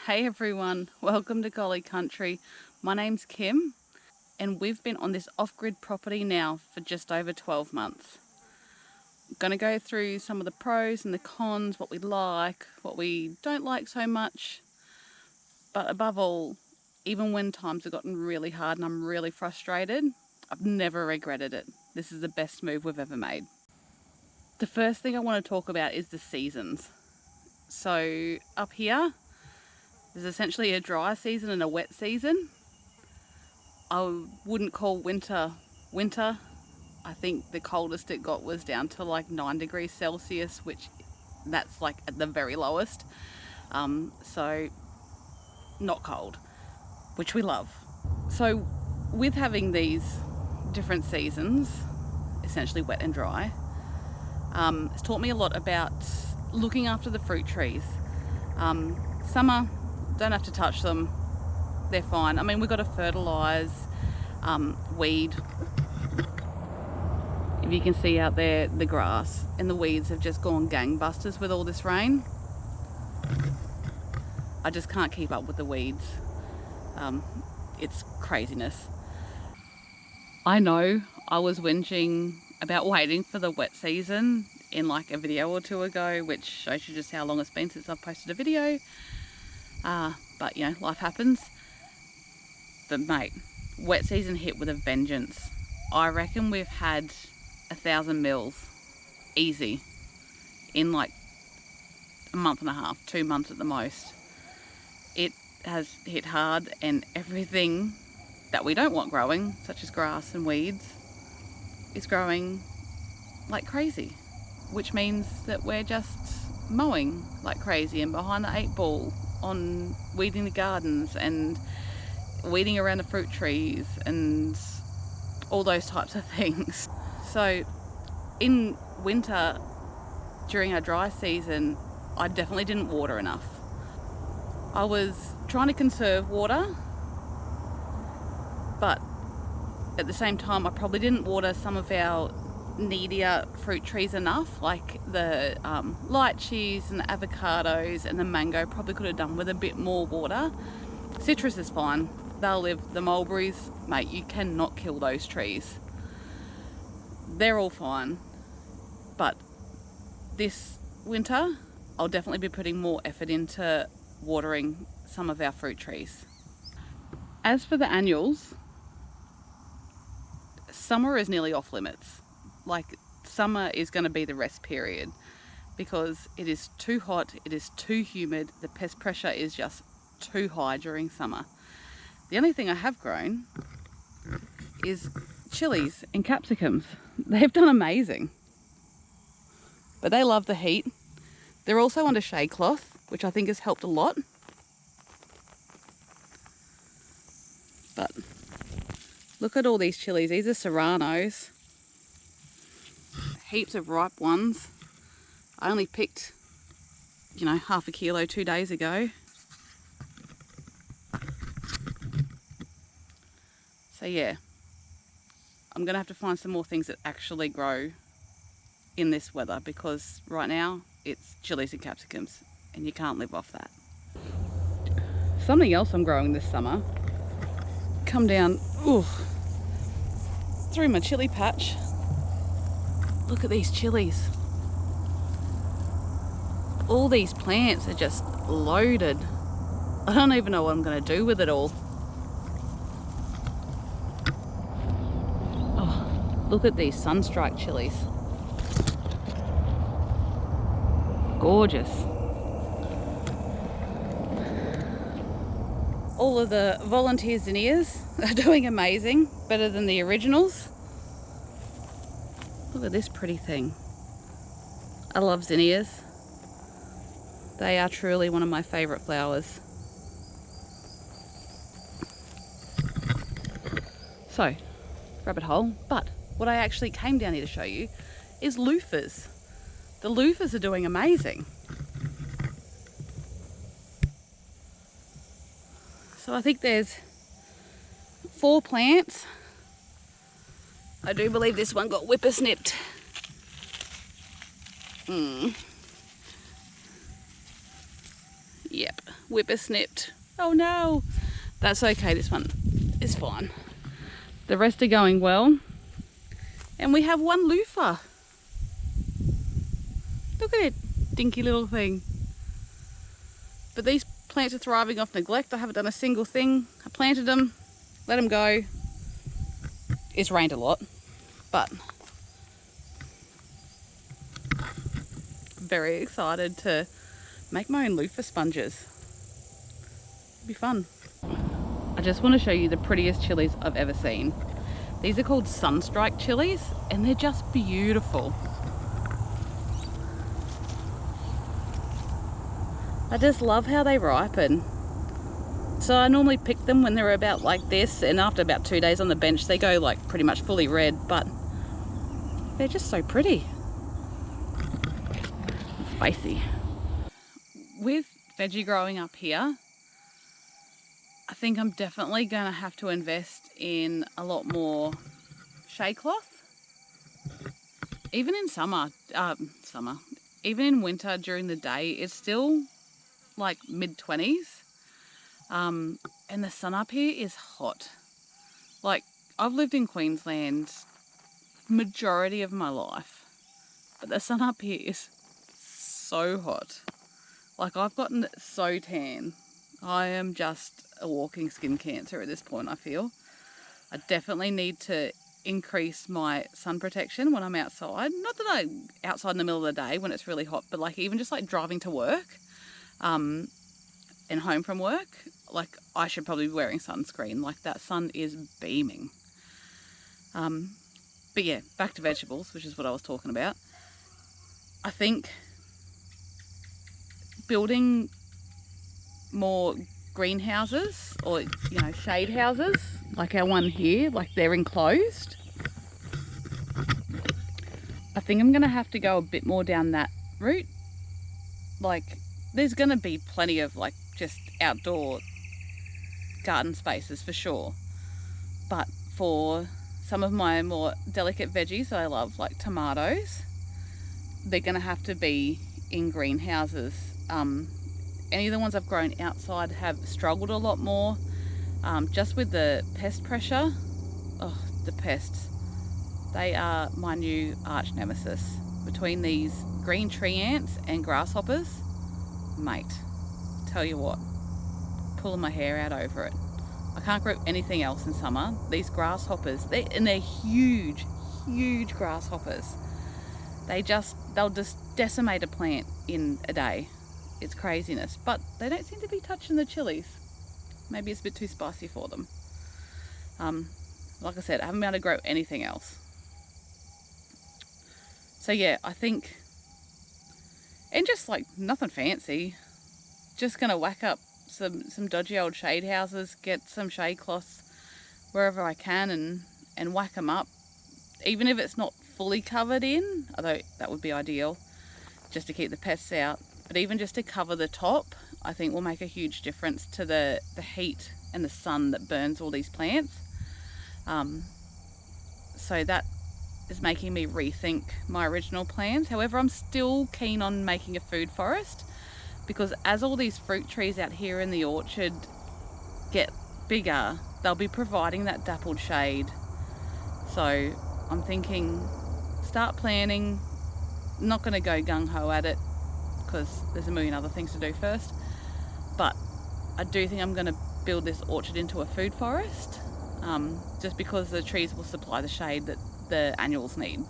Hey everyone, welcome to Collie Country. My name's Kim and we've been on this off-grid property now for just over 12 months. I'm going to go through some of the pros and the cons, what we like, what we don't like so much. But above all, even when times have gotten really hard and I'm really frustrated, I've never regretted it. This is the best move we've ever made. The first thing I want to talk about is the seasons. So up here, there's essentially a dry season and a wet season. I wouldn't call winter winter. I think the coldest it got was down to like 9 degrees Celsius, which that's like at the very lowest. So not cold, which we love. So with having these different seasons, essentially wet and dry, it's taught me a lot about looking after the fruit trees. Summer, don't have to touch them, they're fine. I mean, we've got to fertilise, weed. If you can see out there, the grass and the weeds have just gone gangbusters with all this rain. I just can't keep up with the weeds. It's craziness. I know I was whinging about waiting for the wet season in like a video or two ago, which shows you just how long it's been since I've posted a video. But you know, life happens. But mate, wet season hit with a vengeance. I reckon we've had 1,000 mils easy in like a month and a half, 2 months at the most. It has hit hard, and everything that we don't want growing, such as grass and weeds, is growing like crazy, which means that we're just mowing like crazy and behind the 8 ball on weeding the gardens and weeding around the fruit trees and all those types of things. So in winter, during our dry season, I definitely didn't water enough. I was trying to conserve water, but at the same time I probably didn't water some of our needier fruit trees enough, like the lychees and the avocados and the mango. Probably could have done with a bit more water. Citrus is fine, they'll live. The mulberries, mate, you cannot kill those trees. They're all fine. But this winter, I'll definitely be putting more effort into watering some of our fruit trees. As for the annuals, summer is nearly off limits. Like, summer is going to be the rest period because it is too hot, it is too humid, the pest pressure is just too high during summer. The only thing I have grown is chilies and capsicums. They've done amazing, but they love the heat. They're also under shade cloth, which I think has helped a lot. But look at all these chilies. These are serranos. Heaps of ripe ones. I only picked, you know, half a kilo 2 days ago. So yeah, I'm gonna have to find some more things that actually grow in this weather, because right now it's chilies and capsicums and you can't live off that. Something else I'm growing this summer, come down through my chili patch. Look at these chilies. All these plants are just loaded. I don't even know what I'm going to do with it all. Oh, look at these sunstrike chilies. Gorgeous. All of the volunteer zinnias are doing amazing, better than the originals. Look at this pretty thing. I love zinnias. They are truly one of my favourite flowers. So, rabbit hole, but what I actually came down here to show you is loofahs. The loofahs are doing amazing. So I think there's 4 plants. I do believe this one got whippersnipped. Yep. whippersnipped. Oh no, that's okay, this one is fine. The rest are going well. And we have one loofah. Look at it, dinky little thing. But these plants are thriving off neglect. I haven't done a single thing. I planted them, let them go. It's rained a lot, but very excited to make my own loofah sponges. It'll be fun. I just want to show you the prettiest chilies I've ever seen. These are called Sunstrike chilies, and they're just beautiful. I just love how they ripen. So I normally pick them when they're about like this, and after about 2 days on the bench they go like pretty much fully red, but they're just so pretty. And spicy. With veggie growing up here, I think I'm definitely going to have to invest in a lot more shade cloth. Even in even in winter during the day, it's still like mid-20s. And the sun up here is hot. Like, I've lived in Queensland majority of my life, but the sun up here is so hot. Like, I've gotten so tan. I am just a walking skin cancer at this point, I feel. I definitely need to increase my sun protection when I'm outside. Not that I'm outside in the middle of the day when it's really hot, but like even just like driving to work and home from work, like I should probably be wearing sunscreen. Like that sun is beaming. But yeah, back to vegetables, which is what I was talking about. I think building more greenhouses or, you know, shade houses like our one here, like they're enclosed. I think I'm gonna have to go a bit more down that route. Like there's gonna be plenty of like just outdoor garden spaces for sure, but for some of my more delicate veggies that I love, like tomatoes, they're gonna have to be in greenhouses. Any of the ones I've grown outside have struggled a lot more, just with the pest pressure. Oh, the pests. They are my new arch nemesis. Between these green tree ants and grasshoppers, mate, tell you what, pulling my hair out over it. I can't grow anything else in summer. These grasshoppers, they're huge, huge grasshoppers. They'll just decimate a plant in a day. It's craziness, but they don't seem to be touching the chilies. Maybe it's a bit too spicy for them. Like I said, I haven't been able to grow anything else. So yeah, I think, and just like nothing fancy, just gonna whack up some dodgy old shade houses, get some shade cloths wherever I can and whack them up. Even if it's not fully covered in, although that would be ideal, just to keep the pests out. But even just to cover the top, I think will make a huge difference to the heat and the sun that burns all these plants. So that is making me rethink my original plans. However, I'm still keen on making a food forest, because as all these fruit trees out here in the orchard get bigger, they'll be providing that dappled shade. So I'm thinking, start planning. I'm not going to go gung-ho at it, because there's a million other things to do first, but I do think I'm going to build this orchard into a food forest, just because the trees will supply the shade that the annuals need.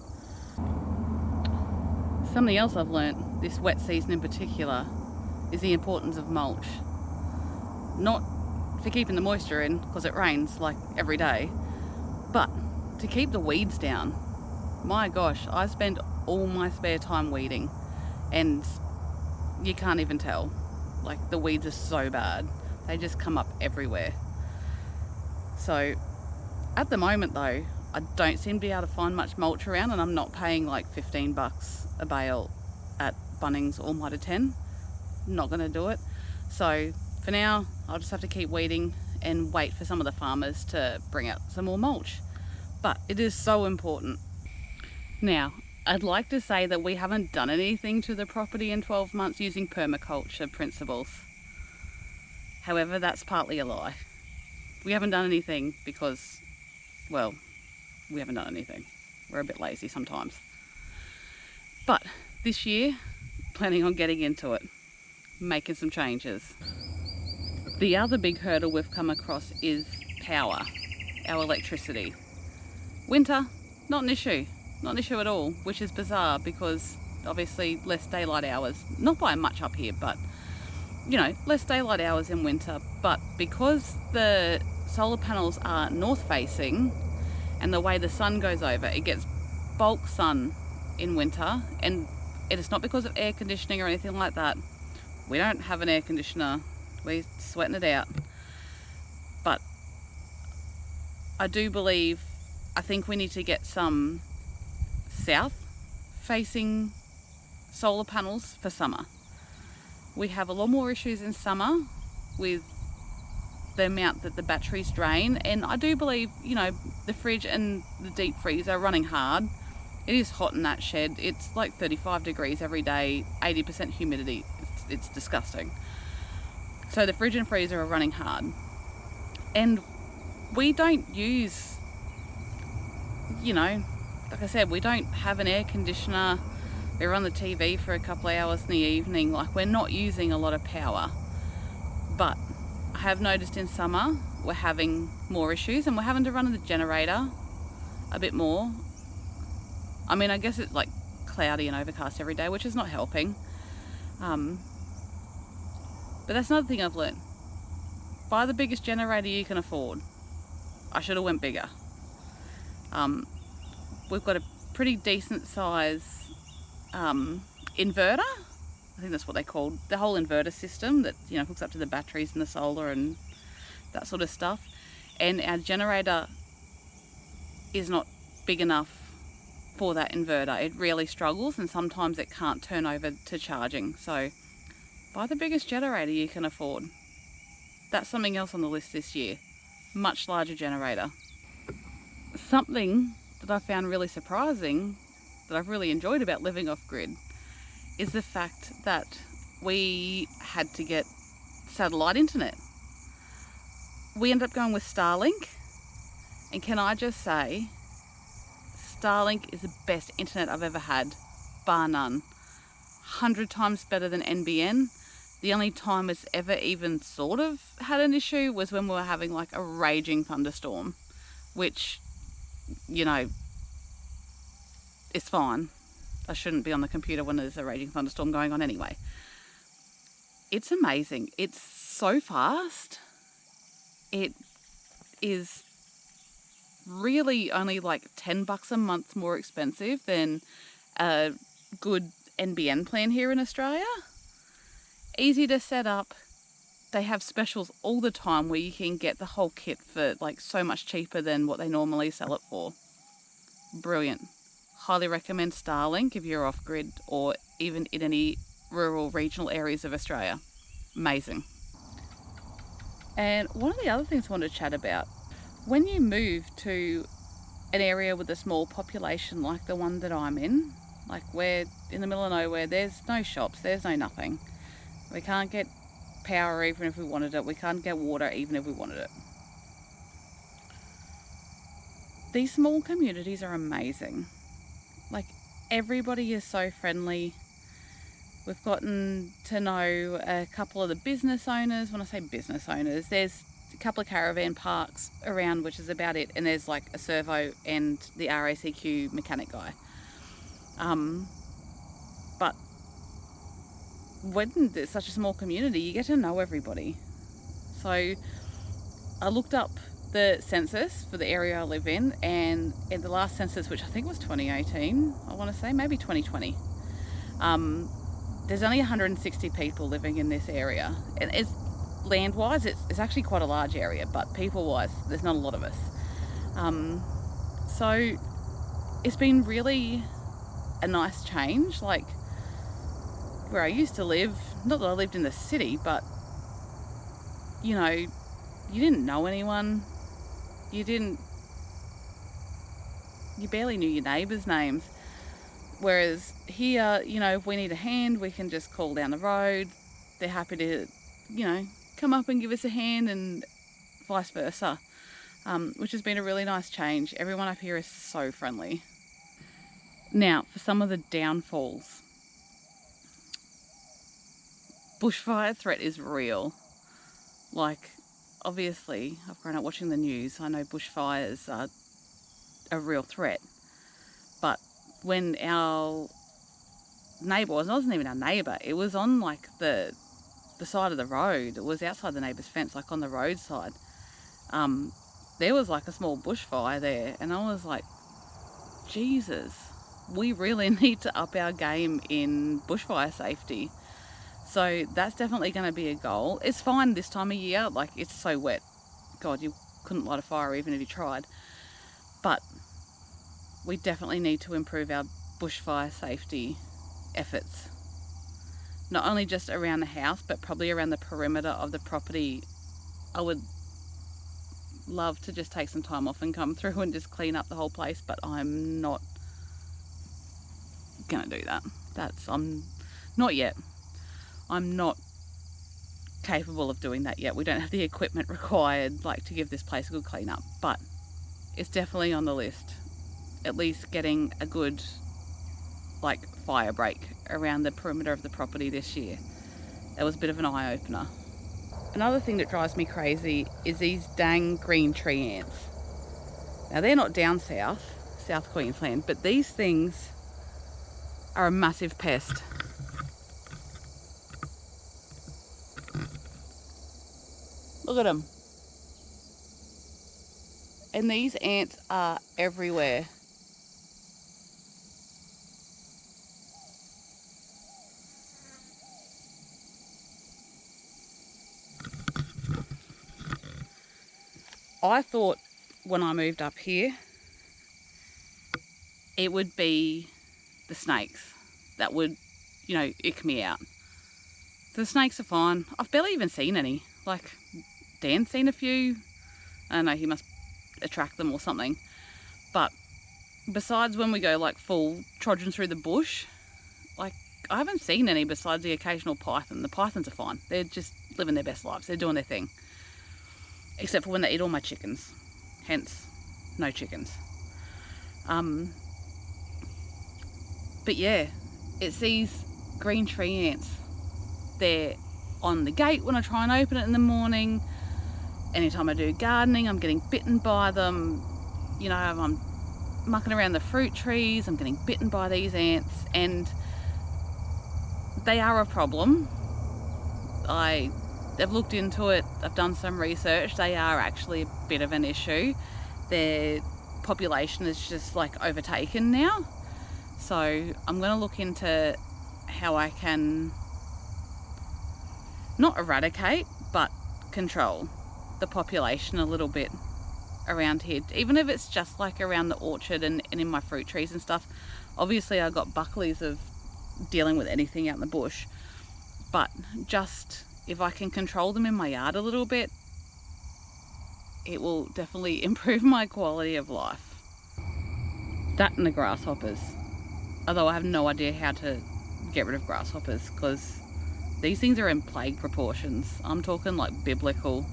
Something else I've learnt this wet season in particular is the importance of mulch. Not for keeping the moisture in, because it rains like every day, but to keep the weeds down. My gosh, I spend all my spare time weeding, and you can't even tell. Like, the weeds are so bad. They just come up everywhere. So at the moment though, I don't seem to be able to find much mulch around, and I'm not paying like 15 bucks a bale at Bunnings or Mitre 10. Not gonna do it. So for now, I'll just have to keep weeding and wait for some of the farmers to bring out some more mulch. But it is so important. Now, I'd like to say that we haven't done anything to the property in 12 months using permaculture principles. However, that's partly a lie. We haven't done anything because, well, we haven't done anything. We're a bit lazy sometimes. But this year, planning on getting into it, making some changes. The other big hurdle we've come across is power, our electricity. Winter, not an issue at all, which is bizarre because obviously less daylight hours, not by much up here, but you know, less daylight hours in winter. But because the solar panels are north facing and the way the sun goes over, it gets bulk sun in winter, and it is not because of air conditioning or anything like that. We don't have an air conditioner, we're sweating it out. But I think we need to get some south facing solar panels for summer. We have a lot more issues in summer with the amount that the batteries drain, and I do believe, you know, the fridge and the deep freeze are running hard. It is hot in that shed. It's like 35 degrees every day, 80% humidity. It's disgusting. So the fridge and freezer are running hard, and we don't use, you know, like I said, we don't have an air conditioner. We run the TV for a couple of hours in the evening. Like, we're not using a lot of power. But I have noticed in summer we're having more issues, and we're having to run the generator a bit more. I mean, I guess it's like cloudy and overcast every day, which is not helping. But that's another thing I've learned. Buy the biggest generator you can afford. I should have went bigger. We've got a pretty decent size inverter. I think that's what they call the whole inverter system that, you know, hooks up to the batteries and the solar and that sort of stuff. And our generator is not big enough for that inverter. It really struggles, and sometimes it can't turn over to charging. So buy the biggest generator you can afford. That's something else on the list this year. Much larger generator. Something that I found really surprising, that I've really enjoyed about living off grid, is the fact that we had to get satellite internet. We ended up going with Starlink, and can I just say, Starlink is the best internet I've ever had, bar none. 100 times better than NBN. The only time it's ever even sort of had an issue was when we were having like a raging thunderstorm, which, you know, is fine. I shouldn't be on the computer when there's a raging thunderstorm going on anyway. It's amazing. It's so fast. It is really only like $10 a month more expensive than a good NBN plan here in Australia. Easy to set up. They have specials all the time where you can get the whole kit for like so much cheaper than what they normally sell it for. Brilliant. Highly recommend Starlink if you're off grid or even in any rural regional areas of Australia. Amazing. And one of the other things I want to chat about, when you move to an area with a small population like the one that I'm in, like we're in the middle of nowhere, there's no shops, there's no nothing. We can't get power even if we wanted it. We can't get water even if we wanted it. These small communities are amazing. Like, everybody is so friendly. We've gotten to know a couple of the business owners. When I say business owners, there's a couple of caravan parks around, which is about it. And there's like a servo and the RACQ mechanic guy. But when there's such a small community, you get to know everybody. So I looked up the census for the area I live in, and in the last census, which I think was 2018, I want to say, maybe 2020, there's only 160 people living in this area. And it's land-wise, it's actually quite a large area, but people-wise, there's not a lot of us. So it's been really a nice change. Like, where I used to live, not that I lived in the city, but, you know, you didn't know anyone. You barely knew your neighbours' names. Whereas here, you know, if we need a hand, we can just call down the road. They're happy to, you know, come up and give us a hand, and vice versa, which has been a really nice change. Everyone up here is so friendly. Now, for some of the downfalls. Bushfire threat is real. Like, obviously, I've grown up watching the news. I know bushfires are a real threat. But when our neighbour, it wasn't even our neighbour, it was on like the side of the road. It was outside the neighbour's fence, like on the roadside. There was like a small bushfire there, and I was like, Jesus, we really need to up our game in bushfire safety. So that's definitely going to be a goal. It's fine this time of year, like it's so wet. God, you couldn't light a fire even if you tried. But we definitely need to improve our bushfire safety efforts. Not only just around the house, but probably around the perimeter of the property. I would love to just take some time off and come through and just clean up the whole place, but I'm not gonna do that. I'm not yet. I'm not capable of doing that yet. We don't have the equipment required like to give this place a good clean up, but it's definitely on the list. At least getting a good like fire break around the perimeter of the property this year. That was a bit of an eye-opener. Another thing that drives me crazy is these dang green tree ants. Now they're not down South Queensland, but these things are a massive pest. Look at them. And these ants are everywhere. I thought when I moved up here, it would be the snakes that would, ick me out. The snakes are fine. I've barely even seen any. Like, Dan's seen a few. I don't know, he must attract them or something. But besides when we go like full trudging through the bush, like I haven't seen any besides the occasional python. The pythons are fine. They're just living their best lives. They're doing their thing. Except for when they eat all my chickens. Hence, no chickens. But yeah, it's these green tree ants. They're on the gate when I try and open it in the morning. Anytime I do gardening, I'm getting bitten by them. I'm mucking around the fruit trees, I'm getting bitten by these ants, and they are a problem. I've looked into it, I've done some research. They are actually a bit of an issue. Their population is just like overtaken now. So I'm going to look into how I can not eradicate, but control the population a little bit around here, even if it's just like around the orchard and in my fruit trees and stuff. Obviously I got buckleys of dealing with anything out in the bush, but just if I can control them in my yard a little bit, it will definitely improve my quality of life. That and the grasshoppers, although I have no idea how to get rid of grasshoppers because these things are in plague proportions. I'm talking like biblical.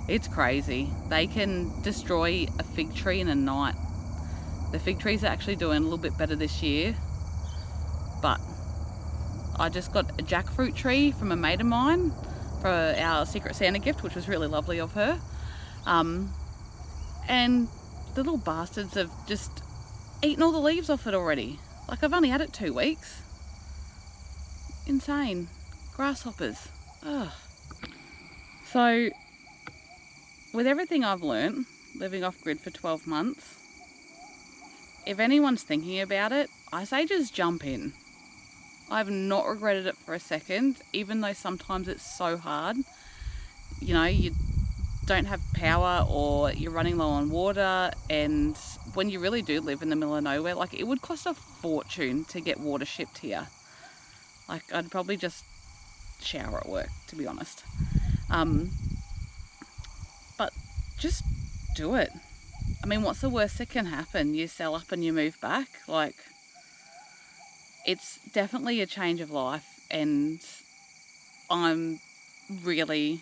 It's crazy. They can destroy a fig tree in a night. The fig trees are actually doing a little bit better this year, but I just got a jackfruit tree from a mate of mine for our Secret Santa gift, which was really lovely of her. And the little bastards have just eaten all the leaves off it already. Like, I've only had it 2 weeks. Insane. Grasshoppers. Ugh. So, with everything I've learnt, living off-grid for 12 months, if anyone's thinking about it, I say just jump in. I've not regretted it for a second, even though sometimes it's so hard. You don't have power or you're running low on water, and when you really do live in the middle of nowhere, like, it would cost a fortune to get water shipped here. Like, I'd probably just shower at work, to be honest. But just do it. I mean, what's the worst that can happen? You sell up and you move back. Like, it's definitely a change of life, and I'm really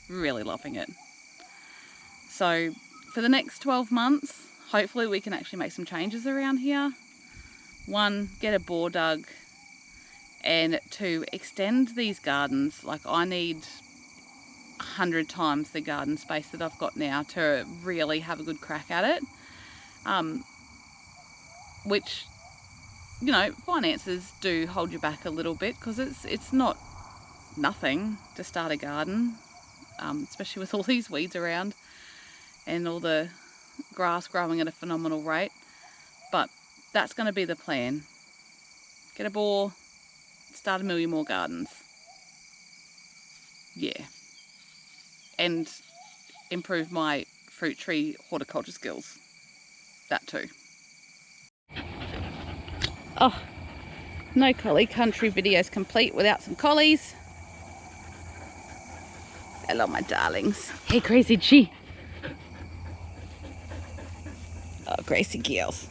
really loving it. So for the next 12 months, hopefully we can actually make some changes around here. 1, get a bore dug, and 2, extend these gardens. Like, I need 100 times the garden space that I've got now to really have a good crack at it. Which, you know, finances do hold you back a little bit, because it's not nothing to start a garden, especially with all these weeds around and all the grass growing at a phenomenal rate. But that's going to be the plan. Get a bore, start a million more gardens. Yeah. And improve my fruit tree horticulture skills. That too. Oh, no collie country videos complete without some collies. Hello, my darlings. Hey, Crazy G. Oh, Gracie girls.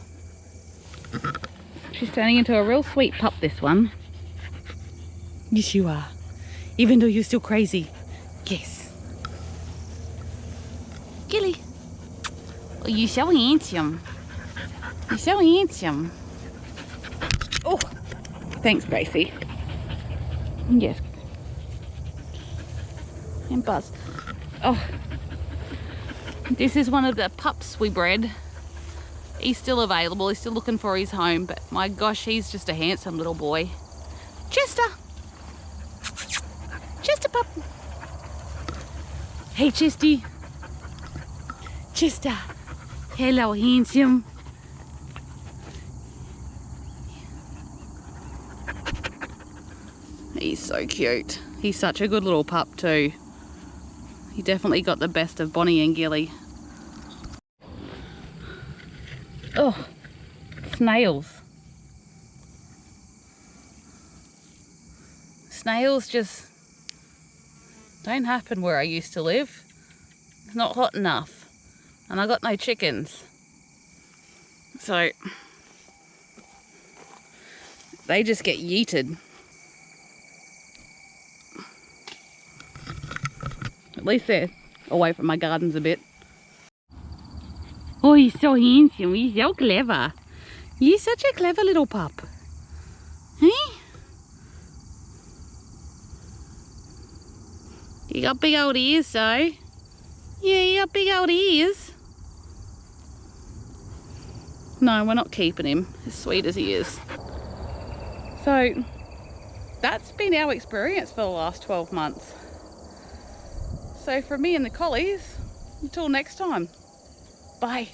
She's turning into a real sweet pup, this one. Yes, you are. Even though you're still crazy. Yes. Gilly. Oh, you're so handsome. You're so handsome. Oh, thanks, Gracie. Yes. And Buzz. Oh, this is one of the pups we bred. He's still available. He's still looking for his home, but my gosh, he's just a handsome little boy. Chester. Chester pup. Hey, Chesty. Chester. Hello, handsome. He's so cute. He's such a good little pup too. He definitely got the best of Bonnie and Gilly. Oh, snails. Snails just don't happen where I used to live. It's not hot enough. And I got no chickens. So they just get yeeted. At least they're away from my gardens a bit. Oh, he's so handsome. He's so clever. You're such a clever little pup. Hey? You got big old ears, though. Yeah, you got big old ears. No, we're not keeping him, as sweet as he is. So, that's been our experience for the last 12 months. So from me and the collies, until next time, bye.